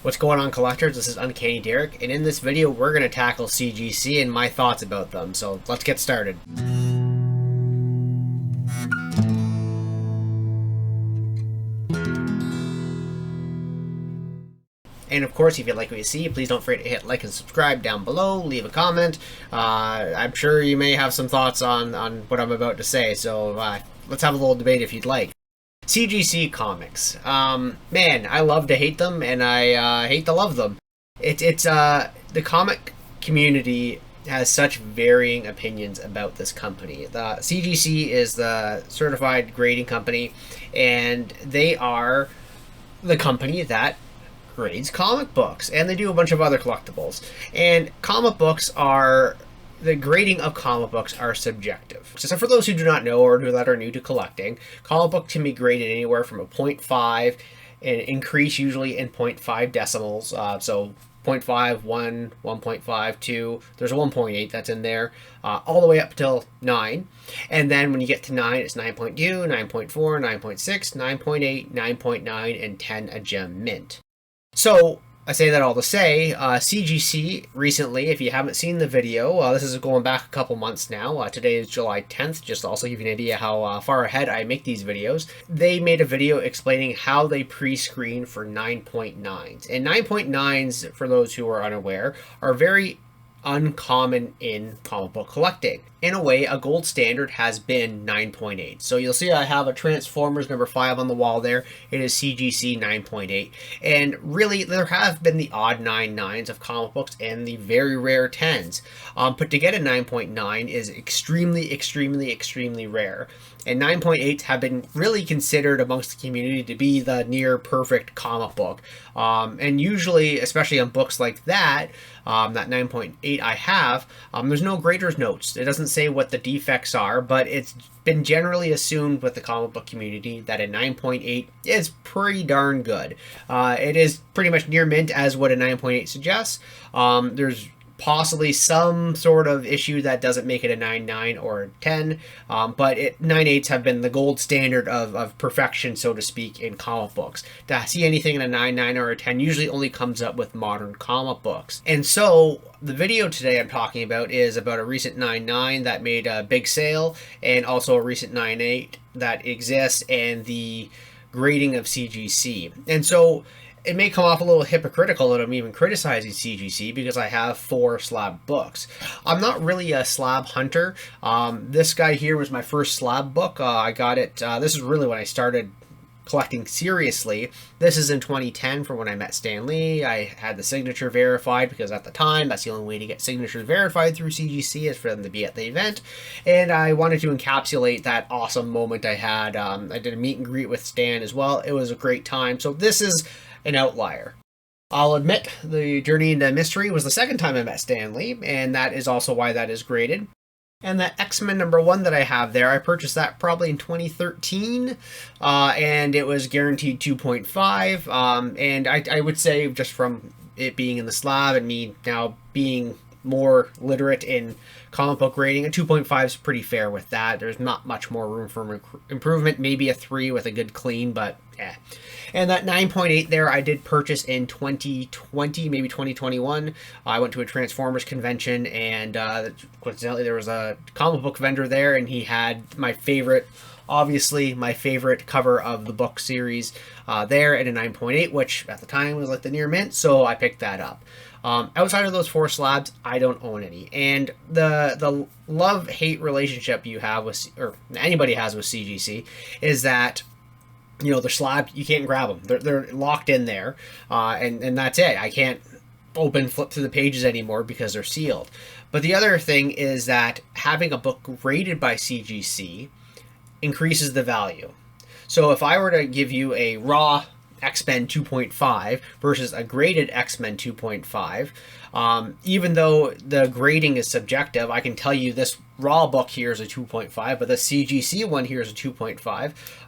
What's going on, collectors? This is Uncanny Derek, and in this video we're going to tackle CGC and my thoughts about them, so let's get started. And of course, if you like what you see, please don't forget to hit like and subscribe down below, leave a comment. I'm sure you may have some thoughts on what I'm about to say, so let's have a little debate if you'd like. CGC comics. Man, I love to hate them, and I hate to love them. It's the comic community has such varying opinions about this company. The CGC is the certified grading company, and they are the company that grades comic books, and they do a bunch of other collectibles. And comic books are the grading of comic books are subjective. So for those who do not know or that are new to collecting, comic book can be graded anywhere from a 0.5, an increase usually in 0.5 decimals. So 0.5, 1, 1.5, 2, there's a 1.8 that's in there, all the way up till 9. And then when you get to 9, it's 9.2, 9.4, 9.6, 9.8, 9.9, and 10 a gem mint. So I say that all to say, CGC recently, if you haven't seen the video, this is going back a couple months now. Today is July 10th, just to also give you an idea how far ahead I make these videos. They made a video explaining how they pre-screen for 9.9s. And 9.9s, for those who are unaware, are very uncommon in comic book collecting. In a way, a gold standard has been 9.8. So you'll see I have a Transformers number 5 on the wall there. It is CGC 9.8. And really, there have been the odd 9.9s of comic books and the very rare 10s. But to get a 9.9 is extremely rare. And 9.8s have been really considered amongst the community to be the near perfect comic book. And usually, especially on books like that 9.8 I have, there's no grader's notes. It doesn't say what the defects are, but it's been generally assumed with the comic book community that a 9.8 is pretty darn good. It is pretty much near mint as what a 9.8 suggests. There's possibly some sort of issue that doesn't make it a 9.9 or a 10, but 9.8s have been the gold standard of perfection, so to speak, in comic books. To see anything in a 9.9 or a 10 usually only comes up with modern comic books. And so the video today I'm talking about is about a recent 9.9 that made a big sale, and also a recent 9.8 that exists, and the grading of CGC. And so it may come off a little hypocritical that I'm even criticizing CGC because I have 4 slab books. I'm not really a slab hunter. This guy here was my first slab book. I got it, this is really when I started collecting seriously. This is in 2010 from when I met Stan Lee. I had the signature verified because at the time that's the only way to get signatures verified through CGC is for them to be at the event, and I wanted to encapsulate that awesome moment I had. I did a meet and greet with Stan as well. It was a great time. So this is an outlier. I'll admit the Journey into Mystery was the second time I met Stan Lee, and that is also why that is graded. And that X-Men number 1 that I have there, I purchased that probably in 2013, and it was guaranteed 2.5, and I would say, just from it being in the slab and me now being more literate in comic book grading, a 2.5 is pretty fair with that. There's not much more room for improvement, maybe a 3 with a good clean, but eh. And that 9.8 there I did purchase in 2020, maybe 2021. I went to a Transformers convention, and coincidentally there was a comic book vendor there, and he had my favorite, obviously my favorite cover of the book series there at a 9.8, which at the time was like the near mint, so I picked that up. Outside of those 4 slabs, I don't own any. And the love-hate relationship you have with, or anybody has with CGC, is that, you know, they're slabbed, you can't grab them. They're locked in there, and that's it. I can't flip through the pages anymore because they're sealed. But the other thing is that having a book graded by CGC increases the value. So if I were to give you a raw X-Men 2.5 versus a graded X-Men 2.5, even though the grading is subjective, I can tell you this raw book here is a 2.5, but the CGC one here is a 2.5.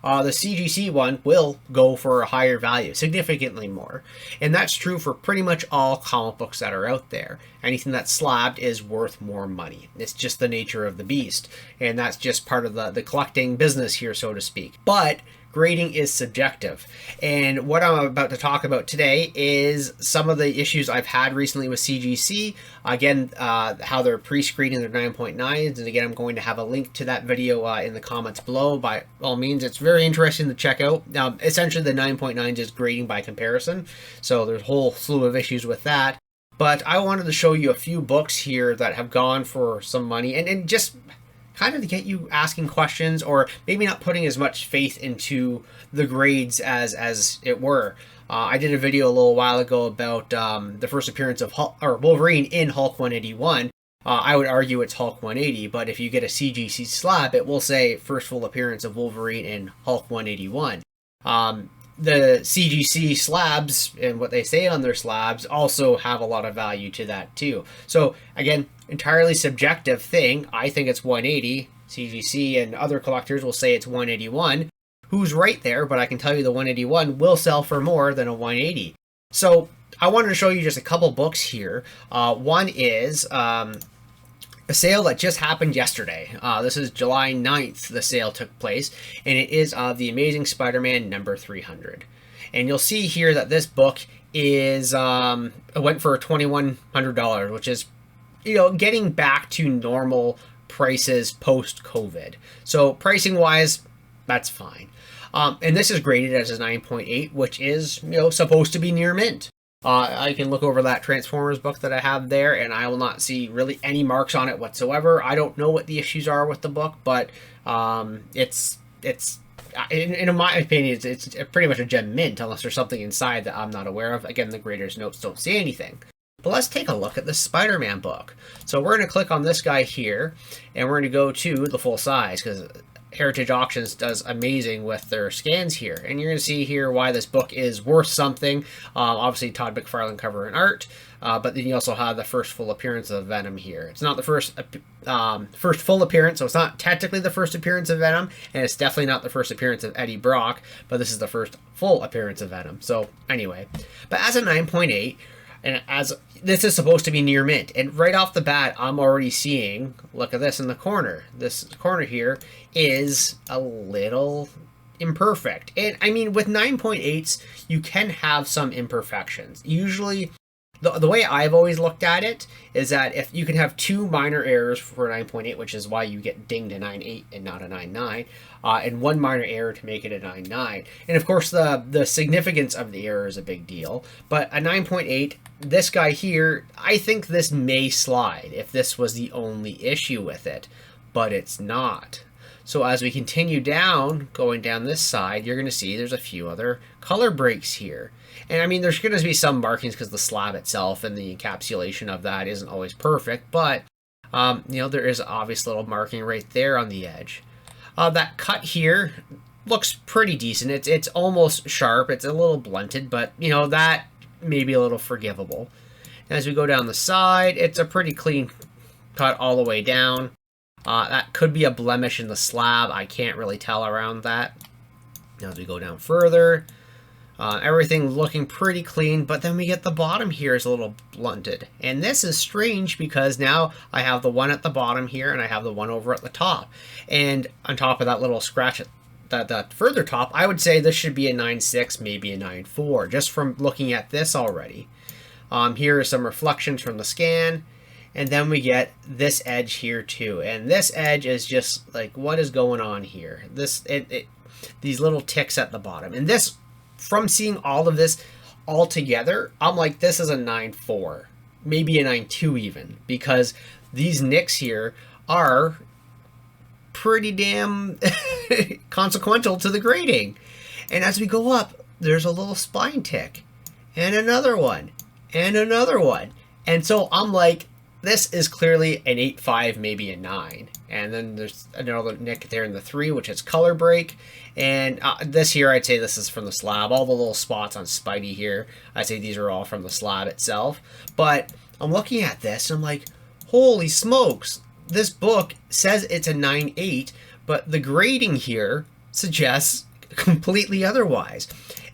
The CGC one will go for a higher value, significantly more. And that's true for pretty much all comic books that are out there. Anything that's slabbed is worth more money. It's just the nature of the beast. And that's just part of the collecting business here, so to speak. But grading is subjective. And what I'm about to talk about today is some of the issues I've had recently with CGC. Again, how they're pre-screening their 9.9s. And again, I'm going to have a link to that video in the comments below. By all means, it's very interesting to check out. Essentially, the 9.9s is grading by comparison. So there's a whole slew of issues with that. But I wanted to show you a few books here that have gone for some money and just kind of to get you asking questions, or maybe not putting as much faith into the grades as it were. I did a video a little while ago about the first appearance of Wolverine in Hulk 181. I would argue it's Hulk 180, but if you get a CGC slab, it will say first full appearance of Wolverine in Hulk 181. The CGC slabs and what they say on their slabs also have a lot of value to that too. So again, entirely subjective thing. I think it's 180. CGC and other collectors will say it's 181. Who's right there? But I can tell you the 181 will sell for more than a 180. So I wanted to show you just a couple books here. One is a sale that just happened yesterday. This is July 9th, the sale took place, and it is The Amazing Spider-Man number 300. And you'll see here that this book is, it went for $2,100, which is, getting back to normal prices post-COVID. So pricing-wise, that's fine. And this is graded as a 9.8, which is, supposed to be near mint. I can look over that Transformers book that I have there, and I will not see really any marks on it whatsoever. I don't know what the issues are with the book, but it's in my opinion, it's pretty much a gem mint, unless there's something inside that I'm not aware of. Again, the grader's notes don't say anything. But let's take a look at the Spider-Man book. So we're going to click on this guy here, and we're going to go to the full size, because Heritage Auctions does amazing with their scans here. And you're going to see here why this book is worth something. Obviously, Todd McFarlane cover and art. But then you also have the first full appearance of Venom here. It's not the first full appearance, so it's not technically the first appearance of Venom. And it's definitely not the first appearance of Eddie Brock. But this is the first full appearance of Venom. So anyway. But as a 9.8, and as this is supposed to be near mint, and right off the bat, I'm already seeing, look at this in the corner. This corner here is a little imperfect. And I mean, with 9.8s, you can have some imperfections. Usually, the way I've always looked at it is that if you can have two minor errors for a 9.8, which is why you get dinged a 9.8 and not a 9.9, and one minor error to make it a 9.9. And of course, the significance of the error is a big deal. But a 9.8, this guy here, I think this may slide if this was the only issue with it, but it's not. So as we continue down, going down this side, you're going to see there's a few other color breaks here. And I mean, there's going to be some markings because the slab itself and the encapsulation of that isn't always perfect, but there is an obvious little marking right there on the edge. That cut here looks pretty decent. It's almost sharp. It's a little blunted, but that may be a little forgivable. And as we go down the side, it's a pretty clean cut all the way down. That could be a blemish in the slab. I can't really tell around that. Now as we go down further, everything looking pretty clean, but then we get the bottom here is a little blunted. And this is strange because now I have the one at the bottom here and I have the one over at the top. And on top of that little scratch at that further top, I would say this should be a 9.6, maybe a 9.4, just from looking at this already. Here are some reflections from the scan. And then we get this edge here too. And this edge is just like, what is going on here? These little ticks at the bottom. And this, from seeing all of this all together, I'm like, this is a 9.4, maybe a 9.2 even, because these nicks here are pretty damn consequential to the grading. And as we go up, there's a little spine tick, and another one, and another one. And so I'm like, this is clearly an 8.5, maybe a 9. And then there's another nick there in the 3, which is color break. And this here, I'd say this is from the slab. All the little spots on Spidey here, I'd say these are all from the slab itself. But I'm looking at this, and I'm like, holy smokes. This book says it's a 9.8, but the grading here suggests completely otherwise.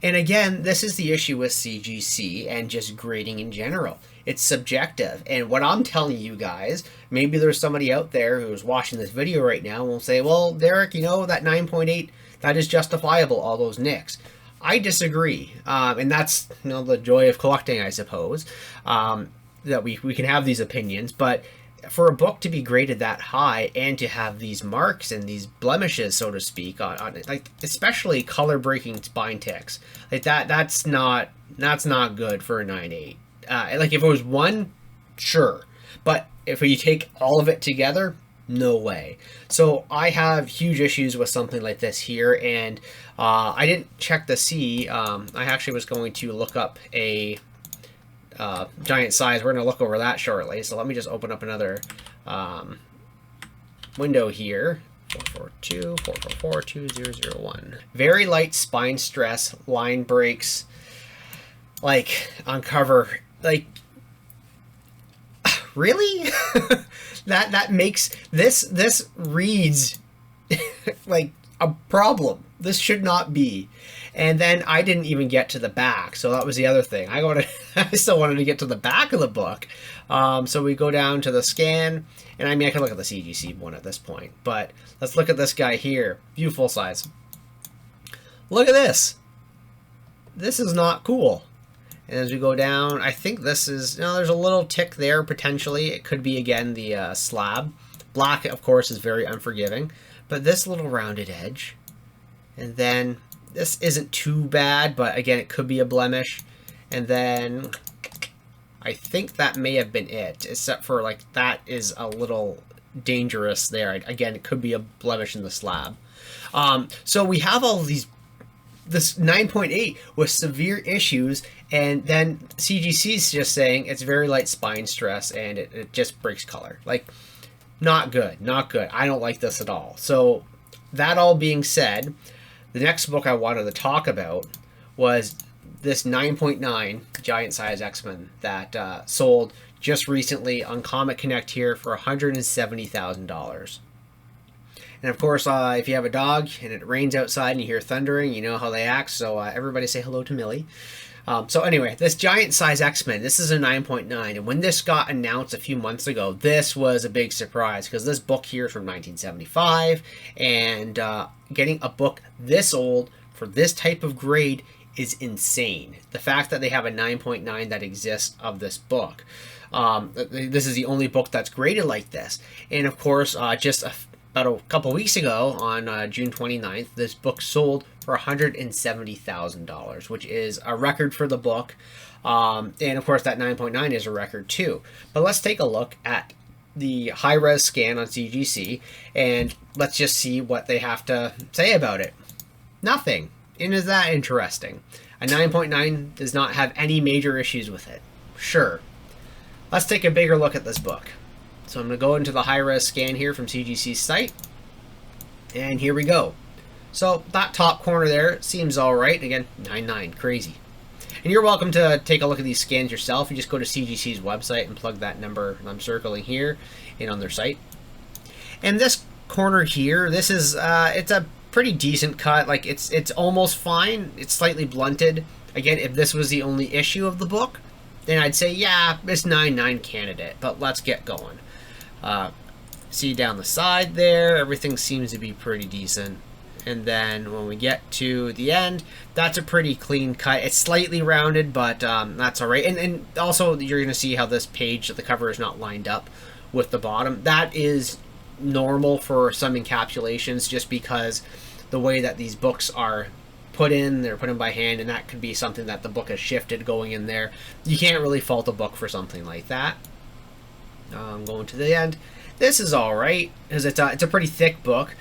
And again, this is the issue with CGC and just grading in general. It's subjective. And what I'm telling you guys, maybe there's somebody out there who's watching this video right now and will say, well, Derek, you know, that 9.8, that is justifiable, all those nicks. I disagree. And that's, you know, the joy of collecting, I suppose, that we can have these opinions. But for a book to be graded that high and to have these marks and these blemishes, so to speak, on it, like especially color breaking spine ticks, like that's not good for a 9.8. Like if it was one, sure, but if you take all of it together, no way. So I have huge issues with something like this here, and I didn't check to see. I actually was going to look up a giant size. We're going to look over that shortly. So let me just open up another window here. 442-444-2001. Very light spine stress, line breaks, like on cover. Like, really? that makes this reads like a problem. This should not be. And then I didn't even get to the back, so that was the other thing. I still wanted to get to the back of the book. So we go down to the scan, and I mean I can look at the CGC one at this point, but let's look at this guy here. View full size. Look at this. This is not cool. And as we go down, I think this is, you know, there's a little tick there potentially. It could be again the slab. Black, of course, is very unforgiving, but this little rounded edge, and then this isn't too bad, but again, it could be a blemish. And then I think that may have been it, except for like that is a little dangerous there. Again, it could be a blemish in the slab. So we have all these, this 9.8 with severe issues, and then CGC is just saying it's very light spine stress and it just breaks color. Like, not good, not good. I don't like this at all. So that all being said, the next book I wanted to talk about was this 9.9 giant size X-Men that sold just recently on Comic Connect here for $170,000. And of course, if you have a dog and it rains outside and you hear thundering, you know how they act. So everybody say hello to Millie. So anyway, this giant size X-Men, this is a 9.9. And when this got announced a few months ago, this was a big surprise because this book here is from 1975. And getting a book this old for this type of grade is insane. The fact that they have a 9.9 that exists of this book. This is the only book that's graded like this. And of course, just about a couple weeks ago on June 29th, this book sold for $170,000, which is a record for the book. And of course, that 9.9 is a record too. But let's take a look at the high-res scan on CGC, and let's just see what they have to say about it. Nothing. And is that interesting? A 9.9 does not have any major issues with it. Sure. Let's take a bigger look at this book. So I'm going to go into the high-res scan here from CGC's site. And here we go. So that top corner there seems all right. Again, 9.9, crazy. And you're welcome to take a look at these scans yourself. You just go to CGC's website and plug that number I'm circling here in on their site. And this corner here, this is, it's a pretty decent cut. Like it's almost fine. It's slightly blunted. Again, if this was the only issue of the book, then I'd say, yeah, it's 9.9 candidate, but let's get going. See down the side there, everything seems to be pretty decent. And then when we get to the end, that's a pretty clean cut. It's slightly rounded, but that's all right. And also, you're going to see how this page, the cover is not lined up with the bottom. That is normal for some encapsulations, just because the way that these books are put in, they're put in by hand, and that could be something that the book has shifted going in there. You can't really fault a book for something like that. Going to the end. This is all right, because it's a pretty thick book.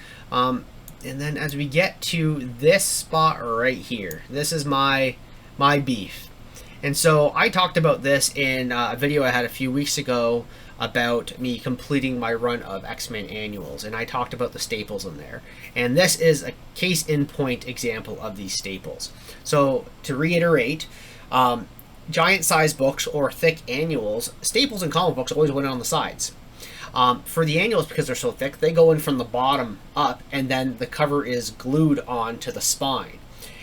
And then as we get to this spot right here, this is my beef. And so I talked about this in a video I had a few weeks ago about me completing my run of X-Men annuals, and I talked about the staples in there. And this is a case in point example of these staples. So to reiterate, giant size books or thick annuals, staples in comic books always went on the sides. For the annuals, because they're so thick, they go in from the bottom up, and then the cover is glued onto the spine.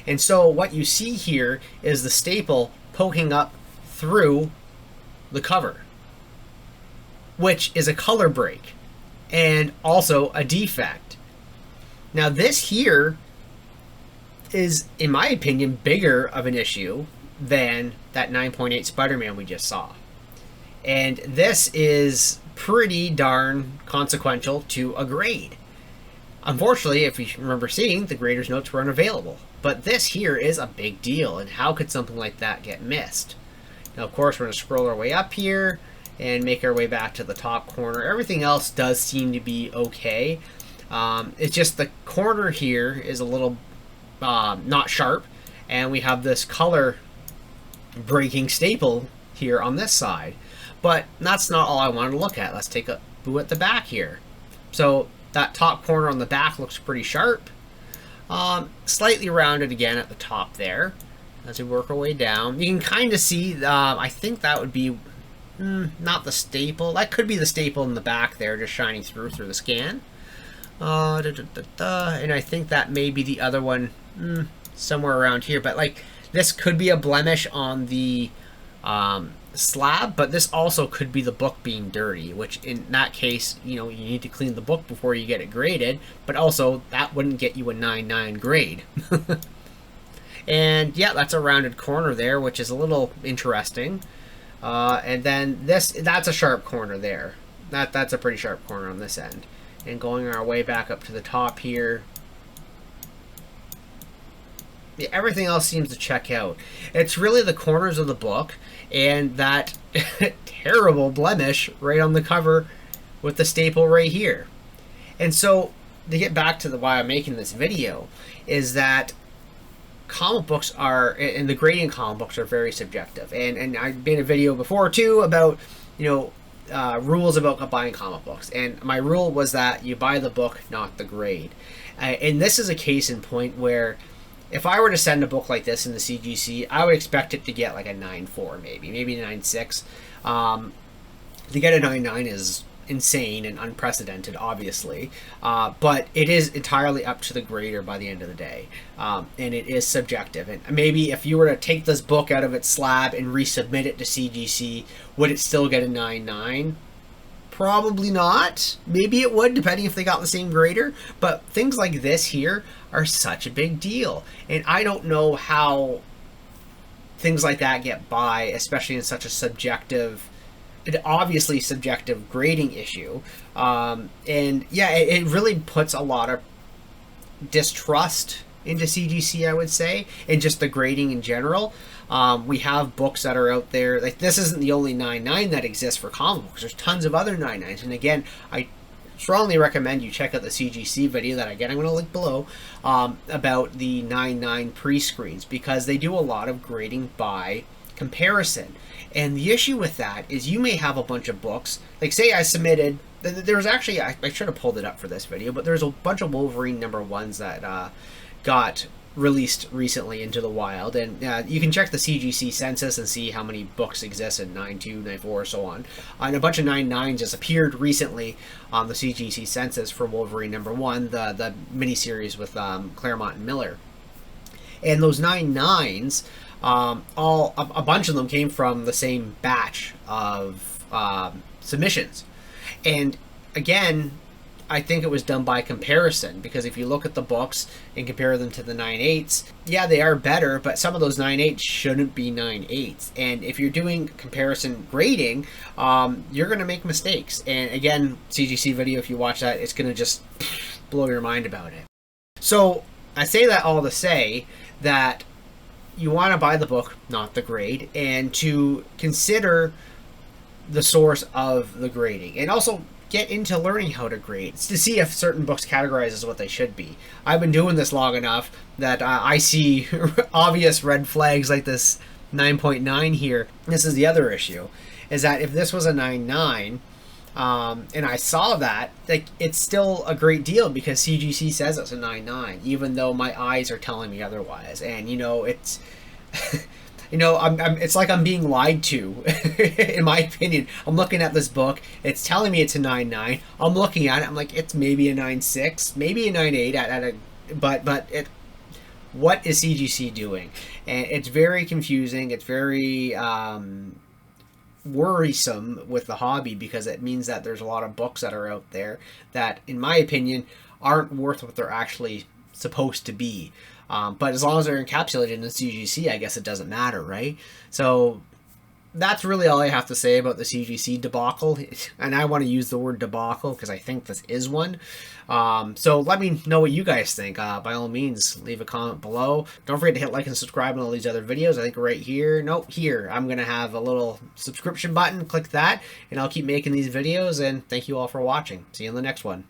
And so what you see here is the staple poking up through the cover, which is a color break and also a defect. Now this here is, in my opinion, bigger of an issue than that 9.8 Spider-Man we just saw. And this is pretty darn consequential to a grade. Unfortunately, if you remember seeing, the grader's notes were unavailable. But this here is a big deal, and how could something like that get missed? Now, of course, we're going to scroll our way up here and make our way back to the top corner. Everything else does seem to be okay. It's just the corner here is a little not sharp, and we have this color breaking staple here on this side. But that's not all I wanted to look at. Let's take a boo at the back here. So that top corner on the back looks pretty sharp. Slightly rounded again at the top there. As we work our way down, you can kind of see, I think that would be not the staple. That could be the staple in the back there, just shining through the scan. And I think that may be the other one somewhere around here. But like, this could be a blemish on the slab, but this also could be the book being dirty, which in that case, you know, you need to clean the book before you get it graded, but also that wouldn't get you a 9.9 grade. And yeah, that's a rounded corner there, which is a little interesting. And then that's a sharp corner there. That's a pretty sharp corner on this end. And going our way back up to the top here, yeah, everything else seems to check out. It's really the corners of the book and that terrible blemish right on the cover with the staple right here. And so to get back to why I'm making this video is that comic books are, and the grading comic books are very subjective. And I've made a video before too about, you know, rules about buying comic books. And my rule was that you buy the book, not the grade. And this is a case in point where if I were to send a book like this in the CGC, I would expect it to get like a 9.4 maybe a 9.6. To get a 9.9 is insane and unprecedented, obviously, but it is entirely up to the grader by the end of the day, and it is subjective. And maybe if you were to take this book out of its slab and resubmit it to CGC, would it still get a 9.9? Probably not. Maybe it would, depending if they got the same grader. But things like this here are such a big deal, and I don't know how things like that get by, especially in such a subjective, obviously subjective grading issue. And yeah, it really puts a lot of distrust into CGC, I would say, and just the grading in general. We have books that are out there, like this isn't the only 9.9 that exists for comic books. There's tons of other 9.9s, and again, I strongly recommend you check out the CGC video that, again, I'm going to link below, about the 9.9 pre-screens, because they do a lot of grading by comparison. And the issue with that is you may have a bunch of books, like say I submitted, there was actually, I should have pulled it up for this video, but there's a bunch of Wolverine #1s that got released recently into the wild, and you can check the CGC census and see how many books exist in 9.2, 9.4, so on. And a bunch of 9.9s just appeared recently on the CGC census for Wolverine #1, the miniseries with Claremont and Miller. And those 9.9s, a bunch of them came from the same batch of submissions. And again, I think it was done by comparison, because if you look at the books and compare them to the 9.8s, yeah, they are better, but some of those 9.8s shouldn't be 9.8s. And if you're doing comparison grading, you're going to make mistakes. And again, CGC video, if you watch that, it's going to just blow your mind about it. So I say that all to say that you want to buy the book, not the grade, and to consider the source of the grading, and also get into learning how to grade to see if certain books categorize as what they should be. I've been doing this long enough that I see obvious red flags like this 9.9 here. This is the other issue, is that if this was a 9.9 and I saw that, like, it's still a great deal because CGC says it's a 9.9, even though my eyes are telling me otherwise. And you know, it's you know, it's like I'm being lied to, in my opinion. I'm looking at this book, it's telling me it's a 9.9. I'm looking at it, I'm like, it's maybe a 9.6, maybe a 9.8 but it, what is CGC doing? And it's very confusing. It's very worrisome with the hobby, because it means that there's a lot of books that are out there that, in my opinion, aren't worth what they're actually supposed to be. But as long as they're encapsulated in the CGC, I guess it doesn't matter, right? So that's really all I have to say about the CGC debacle. And I want to use the word debacle because I think this is one. So let me know what you guys think. By all means, leave a comment below. Don't forget to hit like and subscribe on all these other videos. I think right here, nope, here, I'm going to have a little subscription button. Click that, and I'll keep making these videos. And thank you all for watching. See you in the next one.